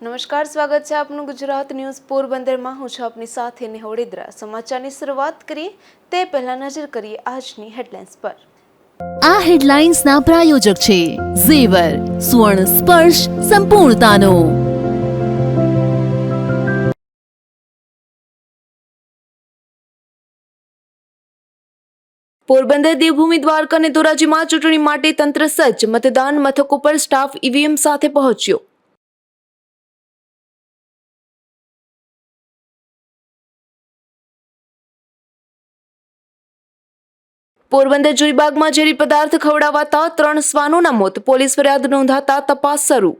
નમસ્કાર, સ્વાગત છે આપનું ગુજરાત ન્યૂઝ પોરબંદરમાં। હું છું આપની સાથે નિહોળીદ્રા। સમાચારની શરૂઆત કરીએ તે પહેલા નજર કરીએ આજની હેડલાઇન્સ પર। આ હેડલાઇન્સના પ્રાયોજક છે ઝેવર, સુવર્ણ સ્પર્શ સંપૂર્ણતાનો। પોરબંદર, દેવભૂમિ, દ્વારકા અને ધોરાજીમાં ચૂંટણી માટે તંત્ર સજ્જ। મતદાન મથકો પર સ્ટાફ ઈવીએમ સાથે પહોંચ્યો। પોરબંદર જુઈબાગમાં ઝેરી પદાર્થ ખવડાવાતા 3 શ્વાનોના મોત। પોલીસ ફરિયાદ નોંધાતા તપાસ શરૂ।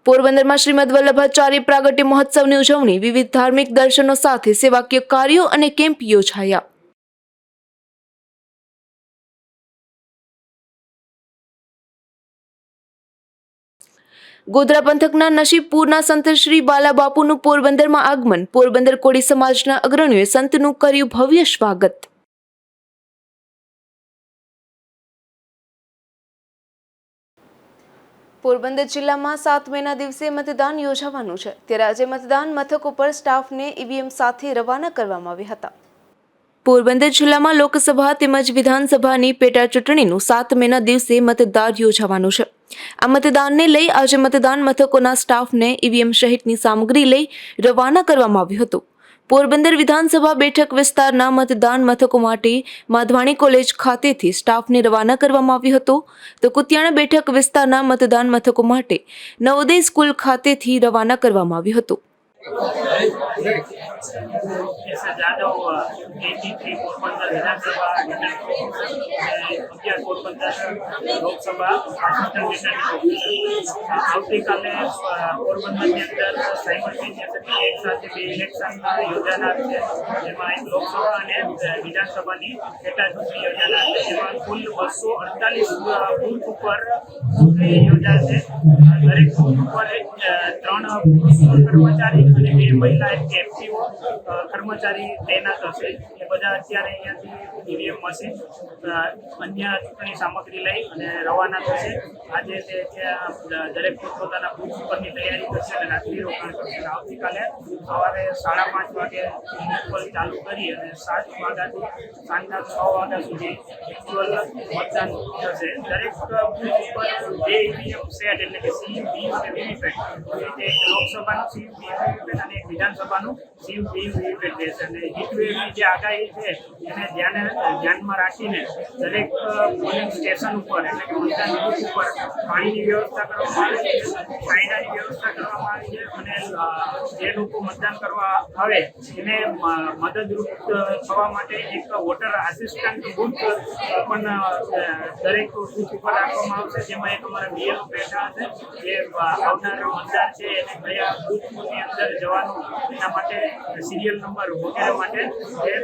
પોરબંદરમાં શ્રીમદ વલ્લભાચાર્ય પ્રાગટ્ય મહોત્સવની ઉજવણી। વિવિધ ધાર્મિક દર્શનો સાથે સેવાકીય કાર્યો અને કેમ્પ યોજાયા। ગોધરા પંથકના નસીબપુરના સંત શ્રી બાલાબાપુનું પોરબંદરમાં આગમન। પોરબંદર કોળી સમાજના અગ્રણીઓએ સંતનું કર્યું ભવ્ય સ્વાગત। પોરબંદર જિલ્લામાં 7 મેના દિવસે મતદાન યોજાવાનું છે, ત્યારે આજે મતદાન મથકો પર સ્ટાફને ઈવીએમ સાથે રવાના કરવામાં આવ્યા હતા। પોરબંદર જિલ્લામાં લોકસભા તેમજ વિધાનસભાની પેટા ચૂંટણીનું 7 મેના દિવસે મતદાન યોજાવાનું છે। આ મતદાનને લઈ આજે મતદાન મથકોના સ્ટાફને ઈવીએમ સહિતની સામગ્રી લઈ રવાના કરવામાં આવ્યું હતું। પોરબંદર વિધાનસભા બેઠક વિસ્તારના મતદાન મથકો માટે માધવાણી કોલેજ ખાતેથી સ્ટાફને રવાના કરવામાં આવ્યો હતો, તો કુતિયાણા બેઠક વિસ્તારના મતદાન મથકો માટે નવોદય સ્કૂલ ખાતેથી રવાના કરવામાં આવ્યું હતું। આવતીકાલે પોરબંદરની અંદર સાયમલ્ટેનિયસલી એક સાથે 2 ઇલેક્શન યોજાનાર છે, જેમાં એક લોકસભા અને વિધાનસભાની પેટા ચૂંટણી યોજાનાર છે, જેમાં કુલ 248 બૂથ ઉપર ચૂંટણી યોજાશે। દરેક બૂથ ઉપર 3 પુરુષ કર્મચારી અને 2 મહિલા એફપીઓ કર્મચારી તૈનાત હશે। એ બધા અત્યારે અહીંયાથી ઈવીએમ મશીન અન્ય ચૂંટણી સામગ્રી લઈ અને રવાના થશે। આજે તે દરેક પોતપોતાના બૂથ ઉપરની તૈયારી કરશે અને રાત્રિ રોકાણ કરશે। આવતીકાલે સવારે 5:30 વાગે મ્યુનિસિપલ ચાલુ કરી અને 7 વાગ્યાથી સાંજના 6 વાગ્યા સુધી એક્ચ્યુઅલ મતદાન થશે। દરેક બૂથ ઉપર 2 ઈવીએમ સેટ એટલે કે સીયુ અને વીવીપેટ, એક લોકસભાનું સીયુ વીવીપેટ અને એક વિધાનસભાનું સીયુ વીવીપેટ રહેશે। અને હીટવેવની જે આગાહી છે એને ધ્યાનમાં રાખીને દરેક પોલિંગ સ્ટેશન ઉપર એટલે કે મતદાન બૂથ ઉપર પાણીની વ્યવસ્થા કરવામાં આવી છે, ચાઇનાની વ્યવસ્થા કરવામાં આવી છે અને જે લોકો મતદાન કરવા આવે એને મદદરૂપ થવા માટે એક વોટર આસિસ્ટન્ટ બૂથ પણ દરેક બૂથ ઉપર રાખવામાં આવશે, જેમાં એક અમારા બીએલઓ બેઠા હશે, જે આવનારા મતદાર છે એને કયા બૂથની અંદર જવાનું એના માટે સિરિયલ નંબર વગેરે માટે એ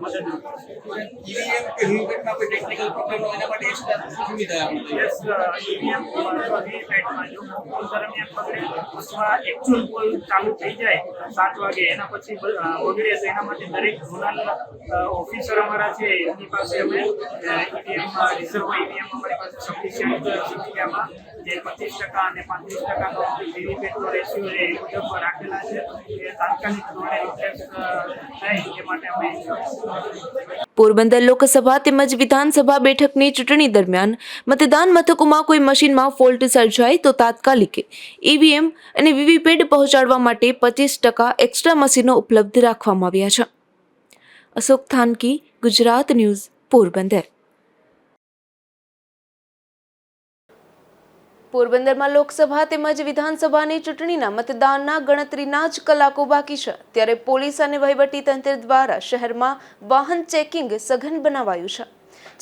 મદદરૂપ થશે। ઈવીએમ વીવીપેટમાં જો પોલ દરમિયાન બગડે અથવા એક્ચ્યુઅલ પોલ ચાલુ થઈ જાય 7 વાગે એના પછી બગડે તો એના માટે દરેક ઝોનલ ઓફિસર અમારા છે એમની પાસે અમે ઈવીએમ રિઝર્વ ઈવીએમ અમારી પાસે સફિશિયન્ટ સંખ્યામાં જે 25% અને 35%નો વીવીપેટનો રેશિયો છે એ મુજબ રાખેલા છે, એ તાત્કાલિક ધોરણે રિપ્લેસ થાય એ માટે અમે પોરબંદર લોકસભા તેમજ વિધાનસભા બેઠકની ચૂંટણી દરમિયાન મતદાન મથકોમાં કોઈ મશીનમાં ફોલ્ટ સર્જાય તો તાત્કાલિક ઈવીએમ અને વીવીપેટ પહોંચાડવા માટે 25% એક્સ્ટ્રા મશીનો ઉપલબ્ધ રાખવામાં આવ્યા છે। અશોક થાનકી, ગુજરાત ન્યૂઝ, પોરબંદર। પોરબંદરમાં લોકસભા તેમજ વિધાનસભાની ચૂંટણીના મતદાનના ગણતરીના જ કલાકો બાકી છે, ત્યારે પોલીસ અને વહીવટી તંત્ર દ્વારા શહેરમાં વાહન ચેકિંગ સઘન બનાવાયું છે,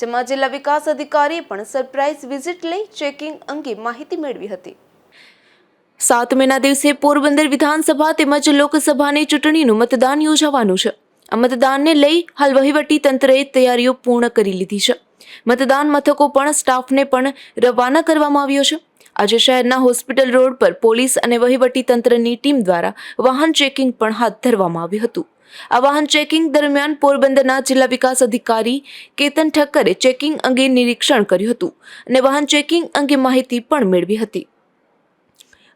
જેમાં જિલ્લા વિકાસ અધિકારીએ પણ સરપ્રાઇઝ વિઝિટ લઈ ચેકિંગ અંગે માહિતી મેળવી હતી। 7 મેના દિવસે પોરબંદર વિધાનસભા તેમજ લોકસભાની ચૂંટણીનું મતદાન યોજાવાનું છે। આ મતદાનને લઈ હાલ વહીવટી તંત્રએ તૈયારીઓ પૂર્ણ કરી લીધી છે। મતદાન મથકો પણ સ્ટાફને પણ રવાના કરવામાં આવ્યો છે। આજે શહેરના હોસ્પિટલ રોડ પર પોલીસ અને વહીવટી તંત્રની ટીમ દ્વારા વાહન ચેકિંગ પણ હાથ ધરવામાં આવ્યું હતું, આ વાહન ચેકિંગ દરમિયાન પોરબંદરના જિલ્લા વિકાસ અધિકારી કેતન ઠક્કરે ચેકિંગ અંગે નિરીક્ષણ કર્યું હતું અને વાહન ચેકિંગ અંગે માહિતી પણ મેળવી હતી.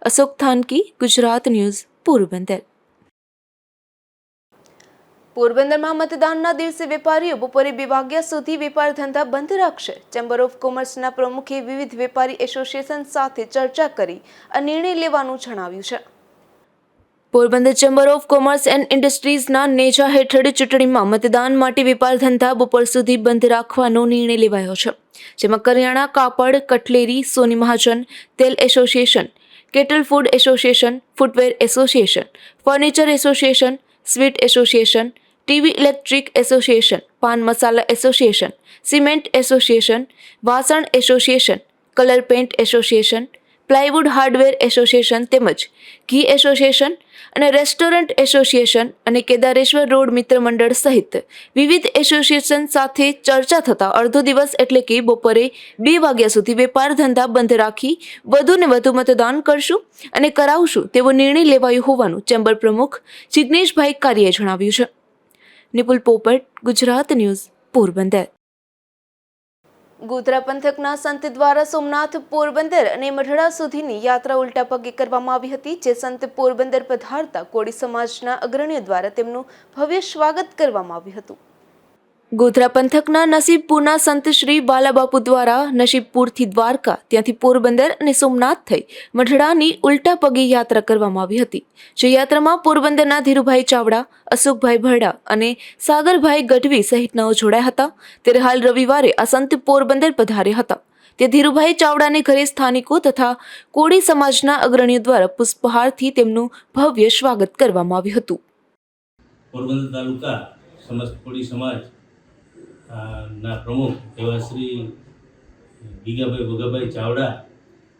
અશોક થાનકી, ગુજરાત ન્યૂઝ, પોરબંદર. પોરબંદરમાં મતદાનના દિવસે વેપારીઓ બપોરે 2 વાગ્યા સુધી વેપાર ધંધા બંધ રાખશે. ચેમ્બર ઓફ કોમર્સના પ્રમુખે વિવિધ વેપારી એસોસિએશન સાથે ચર્ચા કરી આ નિર્ણય લેવાનું જણાવ્યું છે. Porbandar chamber of commerce and ઇન્ડસ્ટ્રીઝના નેજા હેઠળ ચૂંટણીમાં મતદાન માટે વેપાર ધંધા બપોર સુધી બંધ રાખવાનો નિર્ણય લેવાયો છે, જેમાં કરિયાણા, કાપડ, કટલેરી, સોની મહાજન, તેલ association, cattle food association, footwear association, furniture association, sweet association, TV electric association, pan masala association, cement association, વાસણ association, colour paint association, plywood hardware association તેમજ ઘી એસોસિએશન અને રેસ્ટોરન્ટ એસોસિએશન અને કેદારેશ્વર રોડ મિત્ર મંડળ સહિત વિવિધ એસોસિએશન સાથે ચર્ચા થતાં અડધો દિવસ એટલે કે બપોરે 2 વાગ્યા સુધી વેપાર ધંધા બંધ રાખી વધુને વધુ મતદાન કરશું અને કરાવશું તેવો નિર્ણય લેવાયો હોવાનું ચેમ્બર પ્રમુખ જિગ્નેશભાઈ કારીએ જણાવ્યું છે. નિપુલ પોપટ, ગુજરાત ન્યૂઝ, પોરબંદર. ગોધરા પંથકના સંત દ્વારા સોમનાથ, પોરબંદર અને મઢડા સુધીની યાત્રા ઉલટા પગે કરવામાં આવી હતી, જે સંત પોરબંદર પધારતા કોળી સમાજના અગ્રણીઓ દ્વારા તેમનું ભવ્ય સ્વાગત કરવામાં આવ્યું હતું. ગોધરા પંથકના નસીબપુરના સંત શ્રી બાલાબાપુ દ્વારા નસીબપુરથી દ્વારકા, ત્યાંથી પોરબંદર અને સોમનાથ થઈ મઢડાની ઉલટા પગે યાત્રા કરવામાં આવી હતી. જે યાત્રામાં પોરબંદરના ધીરુભાઈ ચાવડા, અશોકભાઈ ભરડા અને સાગરભાઈ ગઢવી સહિતનાઓ જોડાયા હતા. ત્યારે હાલ રવિવારે આ સંત પોરબંદર પધાર્યા હતા. તે ધીરુભાઈ ચાવડાને ઘરે સ્થાનિકો તથા કોળી સમાજના અગ્રણીઓ દ્વારા પુષ્પહારથી તેમનું ભવ્ય સ્વાગત કરવામાં આવ્યું હતું. પોરબંદર તાલુકા સમસ્ત કોળી સમાજ ના પ્રમુખ એવા શ્રી ગીગાભાઈ ભોગાભાઈ ચાવડા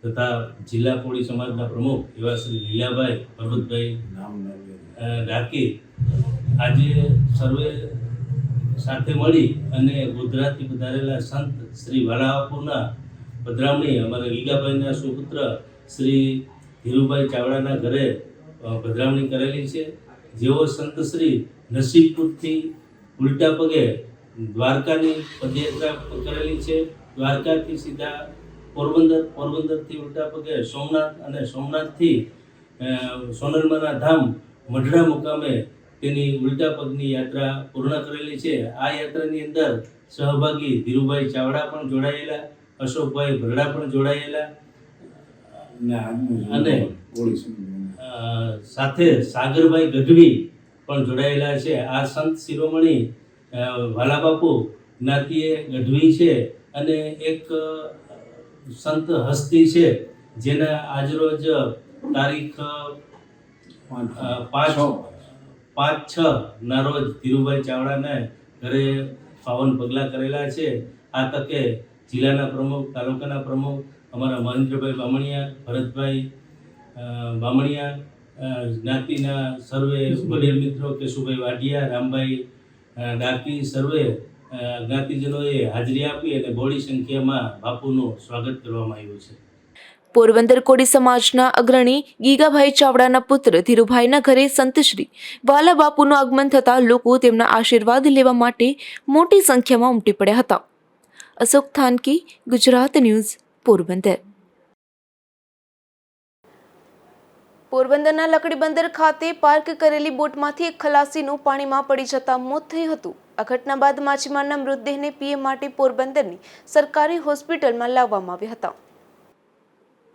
તથા જિલ્લા કોળી સમાજના પ્રમુખ એવા શ્રી લીલાભાઈ પરબતભાઈ ડાકી આજે સર્વે સાથે મળી અને ગોધરાથી પધારેલા સંત શ્રી બાલાબાપુના પધરામણી અમારા ગીગાભાઈના સુપુત્ર શ્રી ધીરુભાઈ ચાવડાના ઘરે પધરામણી કરેલી છે. જેઓ સંત શ્રી નસીબપુરથી ઉલટા પગે દ્વારકાની પદયાત્રા કરેલી છે. દ્વારકાથી સીધા પોરબંદર, પોરબંદરથી ઉલટા પગે સોમનાથ અને સોમનાથથી સોનલમાના ધામ મઢડા મુકામે તેની ઉલટા પગની યાત્રા પૂર્ણ કરેલી છે. આ યાત્રાની અંદર સહભાગી ધીરુભાઈ ચાવડા પણ જોડાયેલા, અશોકભાઈ ભરડા પણ જોડાયેલા અને સાથે સાગરભાઈ ગઢવી પણ જોડાયેલા છે. આ સંત શિરોમણી વાલાબાપુ જ્ઞાતિએ ગઢવી છે અને એક સંત હસ્તી છે જેના આજરોજ તારીખ 5/6 ના રોજ ધીરુભાઈ ચાવડાને ઘરે પાવન પગલાં કરેલા છે. આ તકે જિલ્લાના પ્રમુખ, તાલુકાના પ્રમુખ અમારા મહેન્દ્રભાઈ બામણિયા, ભરતભાઈ બામણિયા, જ્ઞાતિના સર્વે વડીલ મિત્રો કેશુભાઈ વાઢિયા, રામભાઈ ડાકી સર્વે જ્ઞાતિજનોએ હાજરી આપી અને બહોળી સંખ્યામાં બાપુનું સ્વાગત કરવામાં આવ્યું છે. પોરબંદર કોળી સમાજના અગ્રણી ગીગાભાઈ ચાવડાના પુત્ર ધીરુભાઈના ઘરે સંત શ્રી બાલાબાપુનું આગમન થતાં લોકો તેમના આશીર્વાદ લેવા માટે મોટી સંખ્યામાં ઉમટી પડ્યા હતા. અશોક થાનકી, ગુજરાત ન્યૂઝ, પોરબંદર. પોરબંદરના લકડીબંદર ખાતે પાર્ક કરેલી બોટમાંથી એક ખલાસીનું પાણીમાં પડી જતા મોત થયું હતું. આ ઘટના બાદ માછીમારના મૃતદેહને પીએમ માટે પોરબંદરની સરકારી હોસ્પિટલમાં લાવવામાં આવ્યા હતા.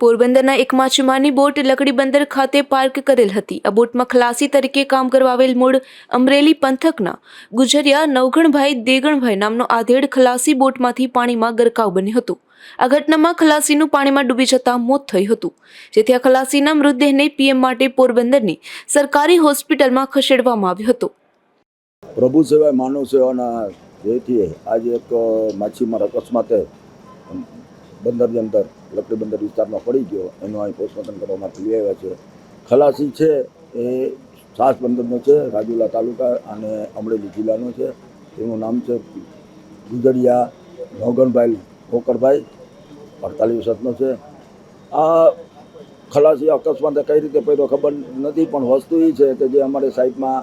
પોરબંદરના એક માછીમારની બોટ લકડીબંદર ખાતે પાર્ક કરેલ હતી. આ બોટમાં ખલાસી તરીકે કામ કરવા આવેલ મૂળ અમરેલી પંથકના ગુજરિયા નવઘણભાઈ દેગણભાઈ નામનો આધેડ ખલાસી બોટમાંથી પાણીમાં ગરકાવ બન્યો હતો. આ ઘટનામાં ખલાસીનું પાણીમાં ડૂબી જતા મોત થયું હતું, જેથી આ ખલાસીના મૃતદેહને પીએમ માટે પોરબંદરની સરકારી હોસ્પિટલમાં ખસેડવામાં આવ્યો હતો. પ્રભુ સેવાય માનવ સેવાના જેથી આજે એક માછીમાર અકસ્માતે બંદરની અંદર લકડી બંદર વિસ્તારમાં પડી ગયો. એનું અહીં પોસ્ટમોર્ટમ કરવા માટે લઈ આવ્યા છે. ખલાસી છે એ સાસ બંદરનો છે, રાજુલા તાલુકા અને અમરેલી જિલ્લાનો છે. તેનું નામ છે ગુજરિયા નવગણભાઈ કોકરભાઈ, 48 વર્ષનો છે. આ ખલાસી અકસ્માતે કઈ રીતે પડ્યો ખબર નથી, પણ વસ્તુ એ છે કે જે અમારે સાઈડમાં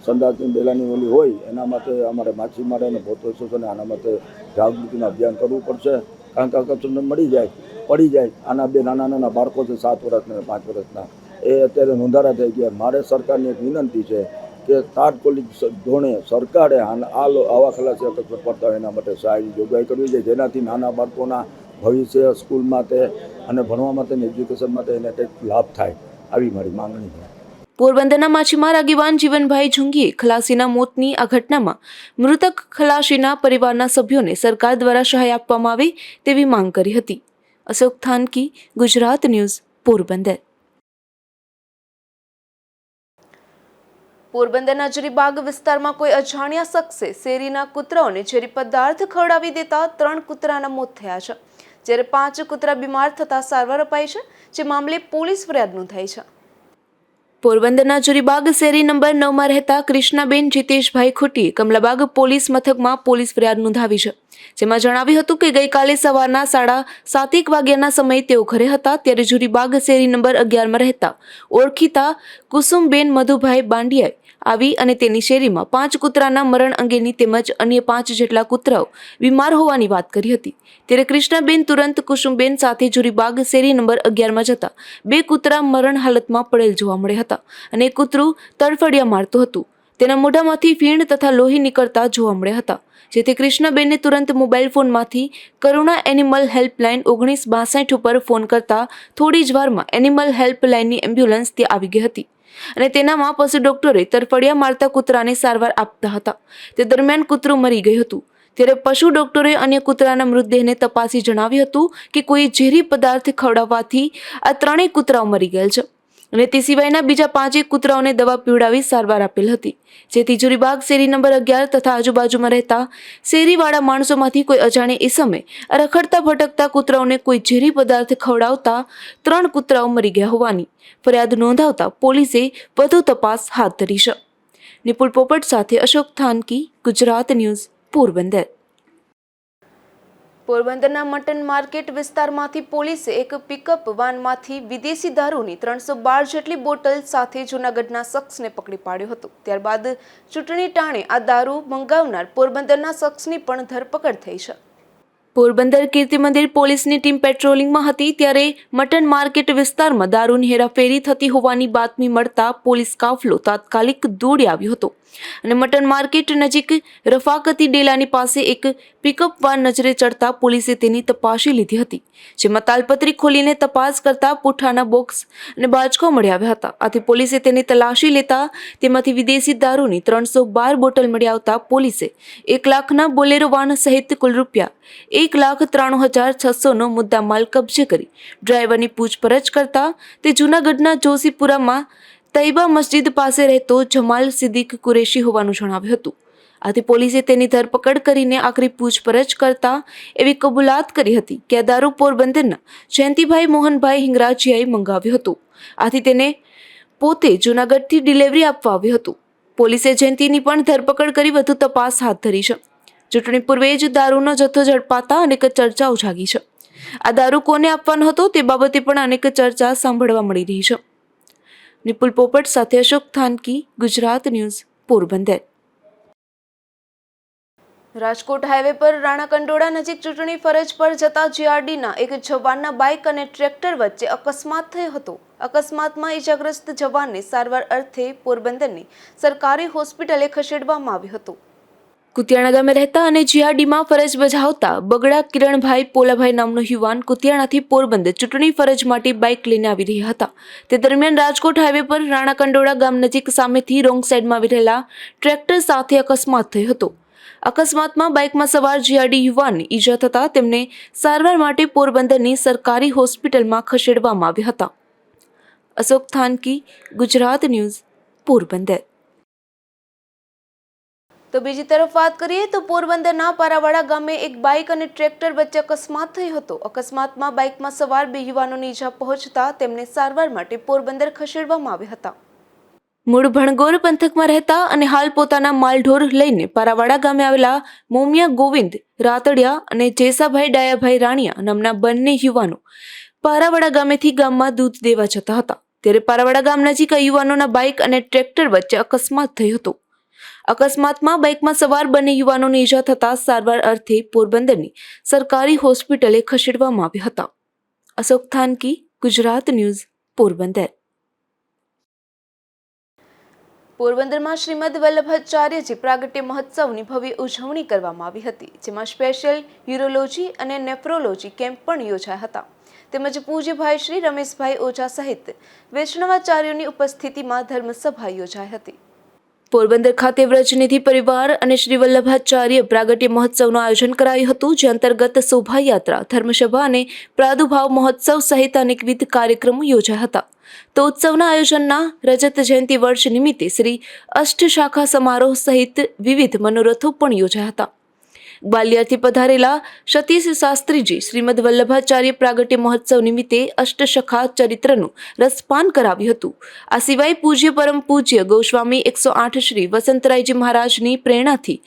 સંદાસની બેલાની ઓલી હોય એના માટે અમારે માછીમાર અને બોટ એસોસિએશને આના માટે જાગૃતિનું અભિયાન કરવું પડશે. કારણ કે અકસ્માત પડી જાય આના બે નાના નાના બાળકો છે 7 વર્ષના 5 વર્ષના, એ અત્યારે નોંધારા થઈ ગયા. મારે સરકારની એક વિનંતી છે કે તાત્કાલિક ધોરણે સરકારે આવા ખલાસી અકસ્માત પડતા હોય એના માટે સહાયની જોગવાઈ કરવી છે, જેનાથી નાના બાળકોના ભવિષ્ય સ્કૂલ માટે અને ભણવા માટે એજ્યુકેશન માટે એને કંઈક લાભ થાય, આવી મારી માંગણી છે. પોરબંદરના માછીમાર આગેવાન જીવનભાઈ ઝુંગીએ ખલાસીના મોતની આ ઘટનામાં મૃતક ખલાસીના પરિવારના સભ્યોને સરકાર દ્વારા સહાય આપવામાં આવે તેવી માંગ કરી હતી. અશોક થાનકી, ગુજરાત ન્યૂઝ, પોરબંદર. પોરબંદરના જરીબાગ વિસ્તારમાં કોઈ અજાણ્યા શખ્સે શેરીના કૂતરાઓને ઝેરી પદાર્થ ખવડાવી દેતા 3 કૂતરાના મોત થયા છે, જ્યારે 5 કૂતરા બીમાર થતા સારવાર અપાઈ છે, જે મામલે પોલીસ ફરિયાદ નોંધાઈ છે. પોરબંદરના જરીબાગ શેરી નંબર 9માં રહેતા કૃષ્ણાબેન જીતેશભાઈ ખુટીએ કમલાબાગ પોલીસ મથકમાં પોલીસ ફરિયાદ નોંધાવી છે, જેમાં જણાવ્યું હતું કે ગઈકાલે સવારના 7:30 વાગ્યાના સમયે તેઓ ઘરે હતા, ત્યારે જરીબાગ શેરી નંબર 11માં રહેતા ઓળખીતા કુસુમબેન મધુભાઈ બાંડિયાએ આવી અને તેની શેરીમાં 5 કૂતરાના મરણ અંગેની તેમજ અન્ય 5 જેટલા કૂતરાઓ બીમાર હોવાની વાત કરી હતી. ત્યારે કૃષ્ણાબેન તુરંત કુસુમબેન સાથે જરીબાગ શેરી નંબર 11માં જતા 2 કૂતરા મરણ હાલતમાં પડેલ જોવા મળ્યા હતા અને એક કૂતરું તડફડિયા મારતું હતું. તેના મોઢામાંથી ફીણ તથા લોહી નીકળતા જોવા મળ્યા હતા, જેથી કૃષ્ણાબેનને તુરંત મોબાઈલ ફોનમાંથી કરુણા એનિમલ હેલ્પલાઇન 1962 ઉપર ફોન કરતા થોડી જ વારમાં એનિમલ હેલ્પલાઇનની એમ્બ્યુલન્સ ત્યાં આવી ગઈ હતી અને તેનામાં પશુ ડોક્ટરે તરફડિયા મારતા કૂતરાને સારવાર આપતા હતા. તે દરમિયાન કૂતરું મરી ગયું હતું. ત્યારે પશુ ડોક્ટરે અન્ય કૂતરાના મૃતદેહને તપાસી જણાવ્યું હતું કે કોઈ ઝેરી પદાર્થ ખવડાવવાથી આ 3 કૂતરાઓ મરી ગયેલ છે અને તે સિવાયના બીજા 5 કૂતરાઓને દવા પીવડાવી સારવાર આપેલ હતી, જેથી જરીબાગ શેરી નંબર 11 તથા આજુબાજુમાં રહેતા શેરીવાળા માણસોમાંથી કોઈ અજાણે ઇસમે રખડતા ભટકતા કૂતરાઓને કોઈ ઝેરી પદાર્થ ખવડાવતા 3 કૂતરાઓ મરી ગયા હોવાની ફરિયાદ નોંધાવતા પોલીસે વધુ તપાસ હાથ ધરી છે. નિપુલ પોપટ સાથે અશોક થાનકી, ગુજરાત ન્યૂઝ, પોરબંદર. પોરબંદરના મટન માર્કેટ વિસ્તારમાંથી પોલીસે એક પિકઅપ વાનમાંથી વિદેશી દારૂની 312 જેટલી બોટલ સાથે જૂનાગઢના શખ્સને પકડી પાડ્યો હતો. ત્યારબાદ ચૂંટણી ટાણે આ દારૂ મંગાવનાર પોરબંદરના શખ્સની પણ ધરપકડ થઈ છે. પોરબંદર કીર્તિ મંદિર પોલીસની ટીમ પેટ્રોલિંગમાં હતી, ત્યારે મટન માર્કેટ વિસ્તારમાં દારૂની હેરાફેરી થતી હોવાની બાતમી મળતા પોલીસ કાફલો તાત્કાલિક દોડી આવ્યો હતો અને મટન માર્કેટ નજીક રફાકતી ડેલાની પાસે એક પિકઅપ વાન નજરે ચડતા પોલીસે તેની તપાસી લીધી હતી, જેમાં તાલપત્રી ખોલીને તપાસ કરતા પુઠ્ઠાના બોક્સ અને બાચકો મળી આવ્યા હતા. આથી પોલીસે તેની તલાશી લેતા તેમાંથી વિદેશી દારૂની 312 બોટલ મળી આવતા પોલીસે 1 લાખના બોલેરો વાન સહિત કુલ રૂપિયા 1,93,600નો મુદ્દામાલ કબજે કરી ડ્રાઈવરની પૂછપરછ કરતા તે જૂનાગઢના જોશીપુરામાં તૈબા મસ્જિદ પાસે રહેતો જમાલ સિદ્દીક કુરેશી હોવાનું જણાવ્યું હતું. આથી પોલીસે તેની ધરપકડ કરીને આખરી પૂછપરછ કરતા એવી કબૂલાત કરી હતી કે આ દારૂ પોરબંદરના જયંતિભાઈ મોહનભાઈ હિંગરાજીયાએ મંગાવ્યું હતું. આથી તેને પોતે જૂનાગઢથી ડિલિવરી આપવા આવ્યું હતું. પોલીસે જયંતિની પણ ધરપકડ કરી વધુ તપાસ હાથ ધરી છે. ચૂંટણી પૂર્વે જ દારૂનો જથ્થો ઝડપાતા અનેક ચર્ચાઓ જાગી છે. આ દારૂ કોને આપવાનો હતો તે બાબતે પણ અનેક ચર્ચા સાંભળવા મળી રહી છે. નિપુલ પોપટ સાથે અશોક થાનકી, ગુજરાત ન્યૂઝ, પોરબંદર. રાજકોટ હાઈવે પર રાણા કંડોળા નજીક ચૂંટણી ફરજ પર જતા જીઆરડીના એક જવાનના બાઇક અને ટ્રેક્ટર વચ્ચે અકસ્માત થયો હતો. અકસ્માતમાં ઇજાગ્રસ્ત જવાનને સારવાર અર્થે પોરબંદરની સરકારી હોસ્પિટલે ખસેડવામાં આવ્યો હતો. કુતિયાણા ગામે રહેતા અને જીઆરડીમાં ફરજ બજાવતા બગડા કિરણભાઈ પોલાભાઈ નામનો યુવાન કુતિયાણાથી પોરબંદર ચૂંટણી ફરજ માટે બાઇક લઈને આવી રહ્યા હતા. તે દરમિયાન રાજકોટ હાઈવે પર રાણા કંડોળા ગામ નજીક સામેથી રોંગ સાઈડમાં આવી રહેલા ટ્રેક્ટર સાથે અકસ્માત થયો હતો. અકસ્માતમાં બાઇકમાં સવાર જીઆરડી યુવાનને ઈજા થતા તેમને સારવાર માટે પોરબંદરની સરકારી હોસ્પિટલમાં ખસેડવામાં આવ્યા હતા. અશોક થાનકી, ગુજરાત ન્યૂઝ, પોરબંદર. તો બીજી તરફ વાત કરીએ તો પોરબંદરના પારાવાડા ગામે એક બાઇક અને ટ્રેક્ટર વચ્ચે અકસ્માત થયો હતો. અકસ્માતમાં બાઇકમાં સવાર 2 યુવાનોને ઈજા પહોંચતા તેમને સારવાર માટે પોરબંદર ખસેડવામાં આવ્યા હતા. મૂળ ભણગોર પંથકમાં રહેતા અને હાલ પોતાના માલઢોર લઈને પારાવાડા ગામે આવેલા મોમિયા ગોવિંદ રાતડિયા અને જેસાભાઈ ડાયાભાઈ રાણીયા નામના બંને યુવાનો પારાવાડા ગામેથી ગામમાં દૂધ દેવા જતા હતા. ત્યારે પારાવાડા ગામ નજીક આ યુવાનોના બાઇક અને ટ્રેક્ટર વચ્ચે અકસ્માત થયો હતો. અકસ્માતમાં બાઇકમાં સવાર બંને યુવાનોને ઈજા થતાં સારવાર અર્થે પોરબંદરની સરકારી હોસ્પિટલે ખસેડવામાં આવ્યા હતા. અશોક થાનકી, ગુજરાત ન્યૂઝ, પોરબંદર. પોરબંદરમાં શ્રીમદ વલ્લભાચાર્યજી પ્રાગટ્ય મહોત્સવની ભવ્ય ઉજવણી કરવામાં આવી હતી, જેમાં સ્પેશિયલ યુરોલોજી અને નેફ્રોલોજી કેમ્પ પણ યોજાયા હતા. તેમજ પૂજ્યભાઈ શ્રી રમેશભાઈ ઓઝા સહિત વૈષ્ણવાચાર્યોની ઉપસ્થિતિમાં ધર્મસભા યોજાઈ હતી. પોરબંદર ખાતે વ્રજનિધિ પરિવાર અને શ્રી વલ્લભાચાર્ય પ્રાગટ્ય મહોત્સવનું આયોજન કરાયું હતું, જે અંતર્ગત શોભાયાત્રા, ધર્મસભા અને પ્રાદુર્ભાવ મહોત્સવ સહિત અનેકવિધ કાર્યક્રમો યોજાયા હતા. તો ઉત્સવના આયોજનના રજત જયંતિ વર્ષ નિમિત્તે શ્રી અષ્ટશાખા સમારોહ સહિત વિવિધ મનોરથો પણ યોજાયા હતા. ગ્વાલિયરથી પધારેલા સતીશ શાસ્ત્રીજી શ્રીમદ વલ્લભાચાર્ય પ્રાગટ્ય મહોત્સવ નિમિત્તે અષ્ટસખા ચરિત્રનું રસપાન કરાવ્યું હતું. આ સિવાય પૂજ્ય પરમ પૂજ્ય ગોસ્વામી 108 શ્રી વસંતરાયજી મહારાજની પ્રેરણાથી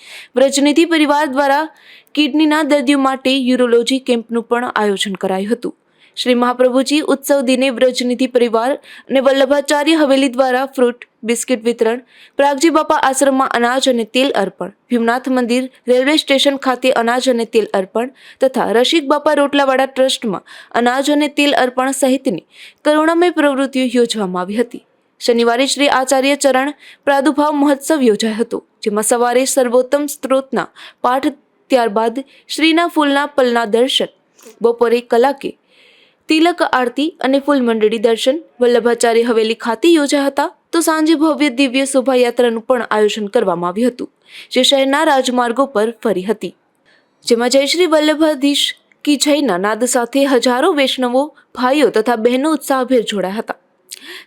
વ્રજનિધિ પરિવાર દ્વારા કિડનીના દર્દીઓ માટે યુરોલોજી કેમ્પનું પણ આયોજન કરાયું હતું. શ્રી મહાપ્રભુજી ઉત્સવ દિને વ્રજનિધિ પરિવાર અને વલ્લભાચાર્ય હવેલી દ્વારા ફ્રૂટ, બિસ્કિટ વિતરણ, પ્રાગજી બાપા આશ્રમમાં અનાજ અને તેલ અર્પણ, ભીમનાથ મંદિર, રેલવે સ્ટેશન ખાતે અનાજ અને તેલ અર્પણ તથા રસિક બાપા રોટલાવાળા ટ્રસ્ટમાં અનાજ અને તેલ અર્પણ સહિતની કરુણામય પ્રવૃત્તિઓ યોજવામાં આવી હતી. શનિવારે શ્રી આચાર્ય ચરણ પ્રાદુર્ભાવ મહોત્સવ યોજાયો હતો, જેમાં સવારે સર્વોત્તમ સ્ત્રોતના પાઠ, ત્યારબાદ શ્રીના ફૂલના પલના દર્શન, બપોરે કલાકે તિલક આરતી અને ફૂલ મંડળી દર્શન વલ્લભાચાર્ય હવેલી ખાતે યોજાયા હતા. તો સાંજે ભવ્ય દિવ્ય શોભાયાત્રાનું પણ આયોજન કરવામાં આવ્યું હતું, જે શહેરના રાજમાર્ગો પર ફરી હતી, જેમાં જય શ્રી વલ્લભાધીશ કી જયના નાદ સાથે હજારો વૈષ્ણવો, ભાઈઓ તથા બહેનો ઉત્સાહભેર જોડાયા હતા.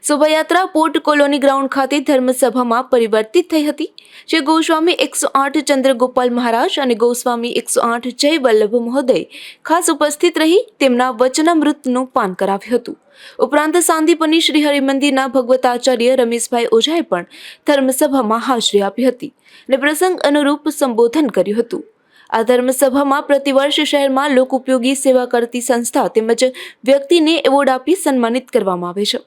શોભાયાત્રા પોર્ટ કોલોની ગ્રાઉન્ડ ખાતે ધર્મસભામાં પરિવર્તિત થઈ હતી, જે ગોસ્વામી 108 ચંદ્રગોપાલ મહારાજ અને ગોસ્વામી 108 જય વલ્લભ મહોદય ખાસ ઉપસ્થિત રહી તેમના વચનામૃતનું પાન કરાવ્યું હતું. ઉપરાંત સાંદીપની શ્રી હરિમંદિરના ભગવતાચાર્ય રમેશભાઈ ઓઝાએ પણ ધર્મસભામાં હાજરી આપી હતી અને પ્રસંગ અનુરૂપ સંબોધન કર્યું હતું. આ ધર્મસભામાં પ્રતિવર્ષ શહેરમાં લોક ઉપયોગી સેવા કરતી સંસ્થા તેમજ વ્યક્તિને એવોર્ડ આપી સન્માનિત કરવામાં આવે છે.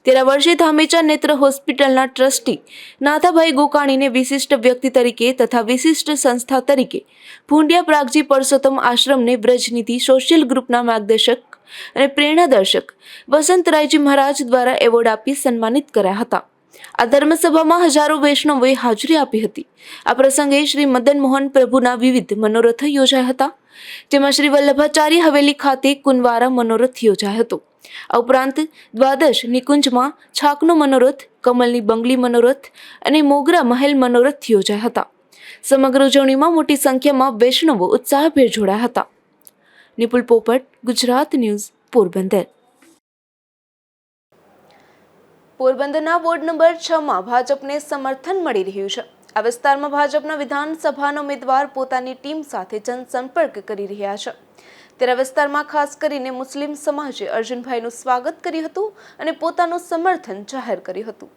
તેરા વર્ષે ધામેચા નેત્ર હોસ્પિટલના ટ્રસ્ટી નાથાભાઈ ગોકાણીને વિશિષ્ટ વ્યક્તિ તરીકે તથા વિશિષ્ટ સંસ્થા તરીકે ભૂંડિયા પ્રાગજી પરસોત્તમ આશ્રમને વ્રજનિધિ સોશિયલ ગ્રુપના માર્ગદર્શક અને પ્રેરણાદર્શક વસંતરાયજી મહારાજ દ્વારા એવોર્ડ આપી સન્માનિત કર્યા હતા. આ ધર્મસભામાં હજારો વૈષ્ણવોએ હાજરી આપી હતી. આ પ્રસંગે શ્રી મદન મોહન પ્રભુના વિવિધ મનોરથ યોજાયા હતા, જેમાં શ્રી વલ્લભાચાર્ય હવેલી ખાતે કુંવારા મનોરથ યોજાયો હતો. આ ઉપરાંત દ્વાદશ નિકુંજમાં છાકનો મનોરથ, કમલની બંગલી મનોરથ અને મોગરા મહેલ મનોરથ યોજાયા હતા. સમગ્ર ઉજવણીમાં મોટી સંખ્યામાં વૈષ્ણવો ઉત્સાહભેર જોડાયા હતા. નિપુલ પોપટ, ગુજરાત ન્યૂઝ, પોરબંદર. પોરબંદરના વોર્ડ નંબર 6માં ભાજપને સમર્થન મળી રહ્યું છે. આ વિસ્તારમાં ભાજપના વિધાનસભાના ઉમેદવાર પોતાની ટીમ સાથે જનસંપર્ક કરી રહ્યા છે. ત્યારે વિસ્તારમાં ખાસ કરીને મુસ્લિમ સમાજે અર્જુનભાઈનું સ્વાગત કર્યું હતું અને પોતાનું સમર્થન જાહેર કર્યું હતું.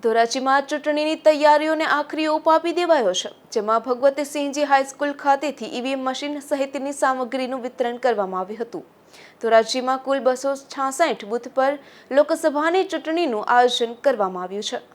ધોરાજીમાં ચૂંટણીની તૈયારીઓને આખરી ઓપ આપી દેવાયો છે, જેમાં ભગવતીસિંહજી હાઈસ્કૂલ ખાતેથી ઈવીએમ મશીન સહિતની સામગ્રીનું વિતરણ કરવામાં આવ્યું હતું. ધોરાજીમાં કુલ 266 બૂથ પર લોકસભાની ચૂંટણીનું આયોજન કરવામાં આવ્યું છે.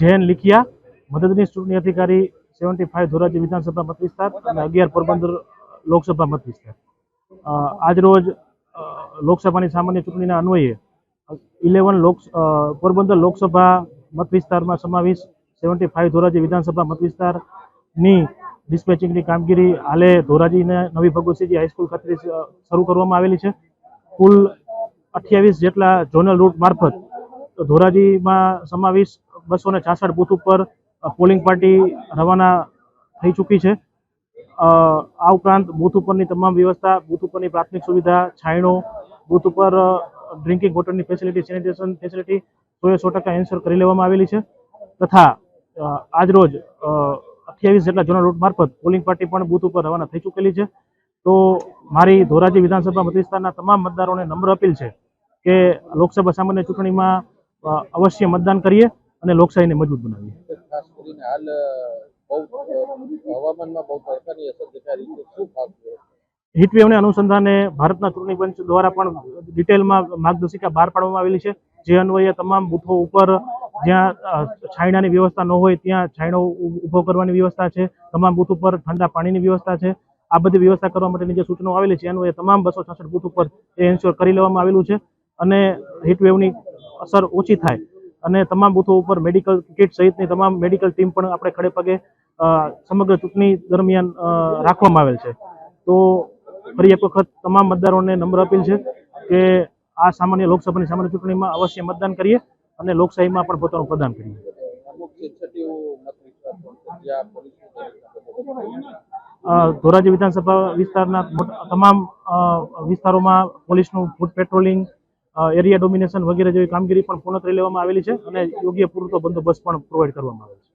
જૈન લીખિયા, મદદનીશ ચૂંટણી અધિકારી 75 ધોરાજી વિધાનસભા મત વિસ્તાર અને 11 પોરબંદર લોકસભા મત વિસ્તાર. આજ રોજ લોકસભાની સામાન્ય ચૂંટણીના અન્વયે 11 પોરબંદર લોકસભા મત વિસ્તારમાં સમાવેશ 75 ધોરાજી વિધાનસભા મત વિસ્તારની ડિસ્પેચિંગની કામગીરી હાલે ધોરાજીને નવી ભગવતસિંહજી હાઈસ્કૂલ ખાતે શરૂ કરવામાં આવેલી છે. કુલ 28 જેટલા ઝોનલ રૂટ મારફત ધોરાજીમાં સમાવેશ 266 બૂથ ઉપર પોલિંગ પાર્ટી રવાના થઈ ચૂકી છે. આ ઉપરાંત બૂથ ઉપરની તમામ વ્યવસ્થા, બૂથ ઉપરની પ્રાથમિક સુવિધા, છાંયડો, બૂથ ઉપર ડ્રિંકિંગ વોટરની ફેસિલિટી, સેનિટેશન ફેસિલિટી 100% એન્શ્યોર કરી લેવામાં આવેલી છે. તથા આજરોજ 28 જેટલા ઝોનલ રૂટ મારફત પોલિંગ પાર્ટી પણ બૂથ ઉપર રવાના થઈ ચૂકેલી છે. તો મારી ધોરાજી વિધાનસભા મત વિસ્તારના તમામ મતદારોને નમ્ર અપીલ છે કે લોકસભા સામાન્ય ચૂંટણીમાં અવશ્ય મતદાન કરીએ અને લોકશાહીને મજબૂત બનાવીએ. ખાસ કરીને હાલ હવામાનમાં બહુ તડકાની અસર દેખાઈ રહી છે, શું ખાસ હીટવેવને અનુસંધાને ભારતના ચૂંટણી પંચ દ્વારા પણ ડિટેલમાં માર્ગદર્શિકા બહાર પાડવામાં આવેલી છે. જે અન્વયે તમામ બૂથો ઉપર જ્યાં છાંયડાની વ્યવસ્થા ન હોય ત્યાં છાંયડો ઊભો કરવાની વ્યવસ્થા છે. તમામ બૂથ ઉપર ઠંડા પાણીની વ્યવસ્થા છે. આ બધી વ્યવસ્થા કરવા માટેની જે સૂચનાઓ આવેલી છે એનું એ તમામ 266 બૂથ ઉપર એ એન્શ્યોર કરી લેવામાં આવેલું છે. અને હીટવેવની અસર ઓછી થાય અને તમામ બૂથો ઉપર મેડિકલ કિટ સહિતની તમામ મેડિકલ ટીમ પણ આપણે ખડે પગે સમગ્ર ચૂંટણી દરમિયાન રાખવામાં આવેલ છે. તો ફરી એક વખત તમામ મતદારોને નમ્ર અપીલ છે કે આ લોકસભાની સામાન્ય ચૂંટણીમાં અવશ્ય મતદાન કરીએ અને લોકશાહીમાં પણ પોતાનું પ્રદાન કરીએ. અમુક સેન્સિટિવ મત વિસ્તાર જ્યાં પોલીસ ધોરાજી વિધાનસભા વિસ્તારના તમામ વિસ્તારોમાં પોલીસનું ફૂટ પેટ્રોલિંગ, એરિયા ડોમિનેશન વગેરે જેવી કામગીરી પણ પૂર્ણ કરી લેવામાં આવેલી છે અને યોગ્ય પૂરતો બંદોબસ્ત પણ પ્રોવાઈડ કરવામાં આવે છે.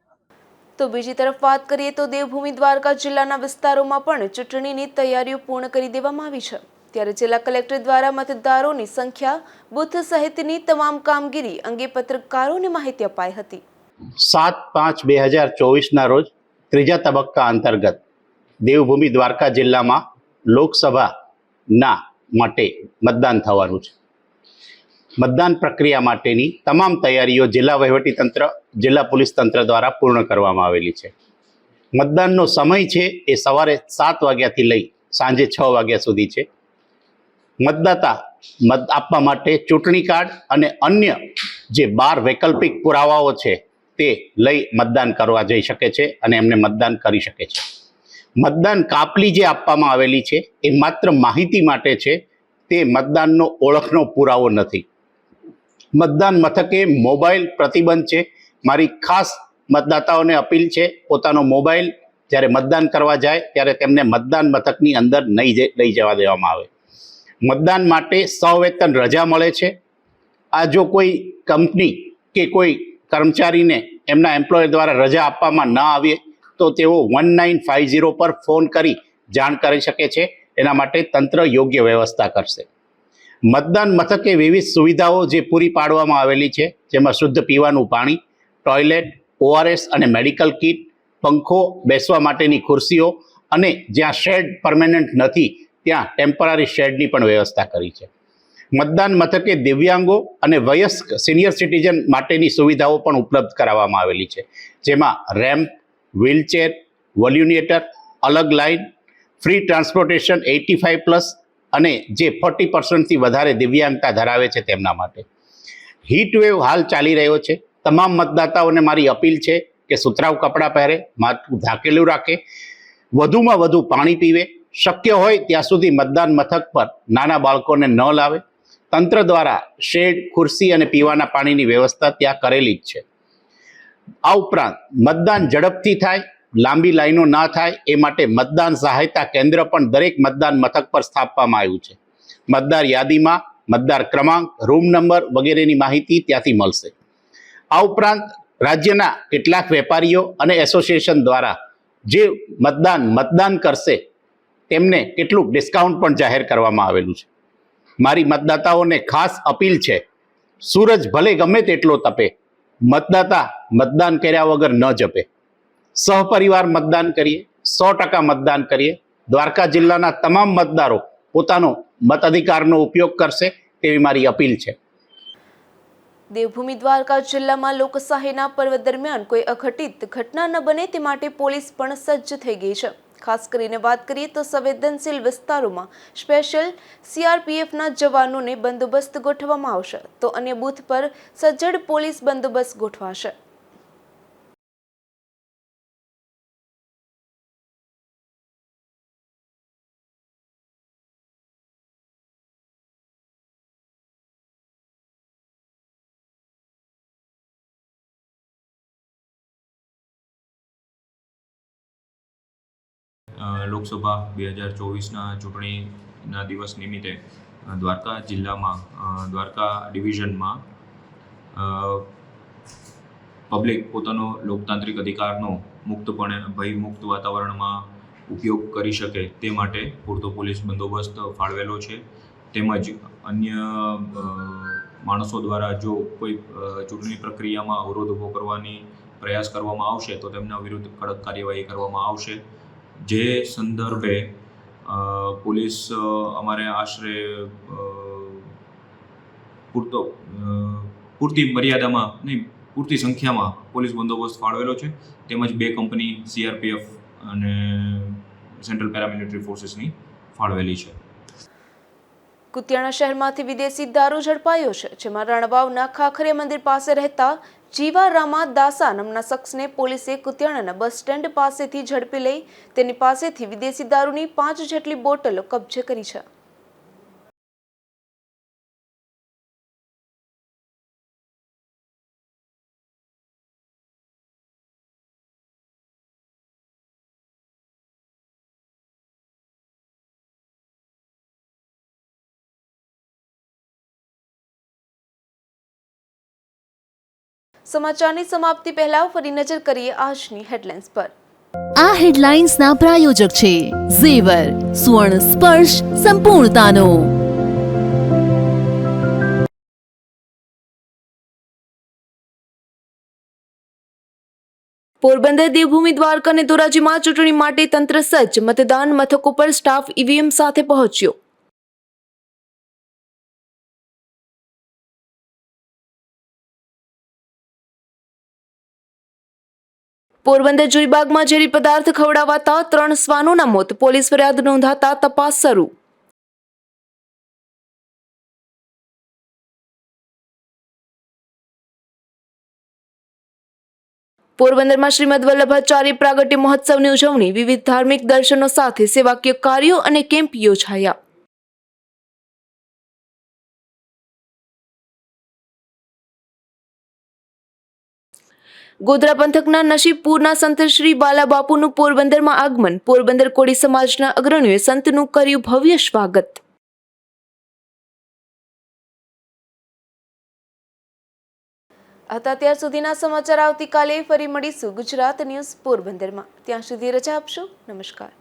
તો બીજી તરફ વાત કરીએ તો દેવભૂમિ દ્વારકા જિલ્લાના વિસ્તારોમાં પણ ચૂંટણીની તૈયારીઓ પૂર્ણ કરી દેવામાં આવી છે. ત્યારે જિલ્લા કલેક્ટર દ્વારા મતદારોની સંખ્યા, બૂથ સહિતની તમામ કામગીરી અંગે પત્રકારોને માહિતી અપાઈ હતી. 7/5/2024 રોજ ત્રીજા તબક્કા અંતર્ગત દેવભૂમિ દ્વારકા જિલ્લામાં લોકસભાના માટે મતદાન થવાનું છે. મતદાન પ્રક્રિયા માટેની તમામ તૈયારીઓ જિલ્લા વહીવટીતંત્ર, જિલ્લા પોલીસ તંત્ર દ્વારા પૂર્ણ કરવામાં આવેલી છે. મતદાનનો સમય છે એ સવારે 7 વાગ્યાથી લઈ સાંજે 6 વાગ્યા સુધી છે. મતદાતા મત આપવા માટે ચૂંટણી કાર્ડ અને અન્ય જે 12 વૈકલ્પિક પુરાવાઓ છે તે લઈ મતદાન કરવા જઈ શકે છે અને એમને મતદાન કરી શકે છે. મતદાન કાપલી જે આપવામાં આવેલી છે એ માત્ર માહિતી માટે છે, તે મતદાનનો ઓળખનો પુરાવો નથી. મતદાન મથકે મોબાઈલ પ્રતિબંધ છે. મારી ખાસ મતદાતાઓને અપીલ છે, પોતાનો મોબાઈલ જ્યારે મતદાન કરવા જાય ત્યારે તેમને મતદાન મથકની અંદર નહીં લઈ જવા દેવામાં આવે. મતદાન માટે સવેતન રજા મળે છે. આ જો કોઈ કંપની કે કોઈ કર્મચારીને એમના એમ્પ્લોયર દ્વારા રજા આપવામાં ન આવે તો તેઓ 1950 પર ફોન કરી જાણ કરી શકે છે. એના માટે તંત્ર યોગ્ય વ્યવસ્થા કરશે. મતદાન મથકે વિવિધ સુવિધાઓ જે પૂરી પાડવામાં આવેલી છે, જેમાં શુદ્ધ પીવાનું પાણી, ટોયલેટ, ORS અને મેડિકલ કિટ, પંખો, બેસવા માટેની ખુરશીઓ અને જ્યાં શેડ પરમેનન્ટ નથી ત્યાં ટેમ્પરરી શેડની પણ વ્યવસ્થા કરી છે. મતદાન મથકે દિવ્યાંગો અને વયસ્ક સિનિયર સિટીઝન માટેની સુવિધાઓ પણ ઉપલબ્ધ કરાવવામાં આવેલી છે, જેમાં રેમ્પ, વ્હીલચેર, વોલ્યુનિએટર, અલગ લાઇન, ફ્રી ટ્રાન્સપોર્ટેશન 85+ અને જે 40%થી વધારે દિવ્યાંગતા ધરાવે છે તેમના માટે. હીટવેવ હાલ ચાલી રહ્યો છે. તમામ મતદાતાઓને મારી અપીલ છે કે સુતરાઉ કપડાં પહેરે, માથું ઢાંકેલું રાખે, વધુમાં વધુ પાણી પીવે, શક્ય હોય ત્યાં સુધી મતદાન મથક પર નાના બાળકોને ન લાવે. તંત્ર દ્વારા શેડ, ખુરશી અને પીવાના પાણીની વ્યવસ્થા ત્યાં કરેલી જ છે. આ ઉપરાંત મતદાન ઝડપથી થાય, લાંબી લાઈનો ના થાય એ માટે મતદાન સહાયતા કેન્દ્ર પણ દરેક મતદાન મથક પર સ્થાપવામાં આવ્યું છે. મતદાર યાદીમાં મતદાર ક્રમાંક, રૂમ નંબર વગેરેની માહિતી ત્યાંથી મળશે. આ ઉપરાંત રાજ્યના કેટલાક વેપારીઓ અને એસોસિએશન દ્વારા જે મતદાન કરશે તેમને કેટલુંક ડિસ્કાઉન્ટ પણ જાહેર કરવામાં આવેલું છે. મારી મતદાતાઓને ખાસ અપીલ છે, સૂરજ ભલે ગમે તેટલો તપે, મતદાતા મતદાન કર્યા વગર ન જપે. સહપરિવાર મતદાન કરીએ, 100% મતદાન કરીએ. દ્વારકા જિલ્લાના તમામ મતદારો પોતાનો મતાધિકારનો ઉપયોગ કરશે તેવી મારી અપીલ છે. દેવભૂમિ દ્વારકા જિલ્લામાં લોકશાહીના પર્વ દરમિયાન કોઈ અઘટિત ઘટના ન બને તે માટે પોલીસ પણ સજ્જ થઈ ગઈ છે. ખાસ કરીને વાત કરીએ તો સંવેદનશીલ વિસ્તારોમાં સ્પેશિયલ CRPFના જવાનોને બંદોબસ્ત ગોઠવવામાં આવશે, તો અન્ય બૂથ પર સજ્જડ પોલીસ બંદોબસ્ત ગોઠવાશે. લોકસભા 2024ના ચૂંટણીના દિવસ નિમિત્તે દ્વારકા જિલ્લામાં દ્વારકા ડિવિઝનમાં પબ્લિક પોતાનો લોકતાંત્રિક અધિકારનો મુક્તપણે ભયમુક્ત વાતાવરણમાં ઉપયોગ કરી શકે તે માટે પૂરતો પોલીસ બંદોબસ્ત ફાળવેલો છે. તેમજ અન્ય માણસો દ્વારા જો કોઈ ચૂંટણી પ્રક્રિયામાં અવરોધ ઊભો કરવાની પ્રયાસ કરવામાં આવશે તો તેમના વિરુદ્ધ કડક કાર્યવાહી કરવામાં આવશે. જે સંદર્ભે પોલીસ અમારે આશરે પૂરતી મર્યાદામાં નહીં પૂરતી સંખ્યામાં પોલીસ બંદોબસ્ત ફાળવેલો છે. તેમજ 2 કંપની CRPF અને સેન્ટ્રલ પેરામિલિટરી ફોર્સીસની ફાળવેલી છે. કુતિયાણા શહેરમાંથી વિદેશી દારૂ ઝડપાયો છે, જેમાં રણવાવના ખાખરિયા મંદિર પાસે રહેતા જીવારામા દાસા નામના શખ્સને પોલીસે કુતિયાણાના બસ સ્ટેન્ડ પાસેથી ઝડપી લઈ તેની પાસેથી વિદેશી દારૂની 5 જેટલી બોટલો કબજે કરી છે. સમાચારની સમાપ્તિ પહેલા ફરી નજર કરીએ આજની હેડલાઇન્સ પર. આ હેડલાઇન્સના પ્રાયોજક છે ઝેવર, સુવર્ણ સ્પર્શ સંપૂર્ણતાનો. પોરબંદર, દેવભૂમિ, દ્વારકા અને ધોરાજીમાં ચૂંટણી માટે તંત્ર સજ્જ. મતદાન મથકો પર સ્ટાફ ઈવીએમ સાથે પહોંચ્યો. પોરબંદર જુરીબાગમાં ઝેરી પદાર્થ ખવડાવાતા 3 શ્વાનોના મોત. પોલીસ ફરિયાદ નોંધાતા તપાસ શરૂ. પોરબંદરમાં શ્રીમદ વલ્લભાચાર્ય પ્રાગટ્ય મહોત્સવની ઉજવણી. વિવિધ ધાર્મિક દર્શનો સાથે સેવાકીય કાર્યો અને કેમ્પ યોજાયા. ગોધરા પંથકના નસીબપુરના સંત શ્રી બાલાબાપુનું પોરબંદરમાં આગમન. પોરબંદર કોળી સમાજના અગ્રણીઓએ સંતનું કર્યું ભવ્ય સ્વાગત. અત્યાર સુધીના સમાચાર. આવતીકાલે ફરી મળીશું ગુજરાત ન્યૂઝ પોરબંદરમાં. ત્યાં સુધી રજા આપશો. નમસ્કાર.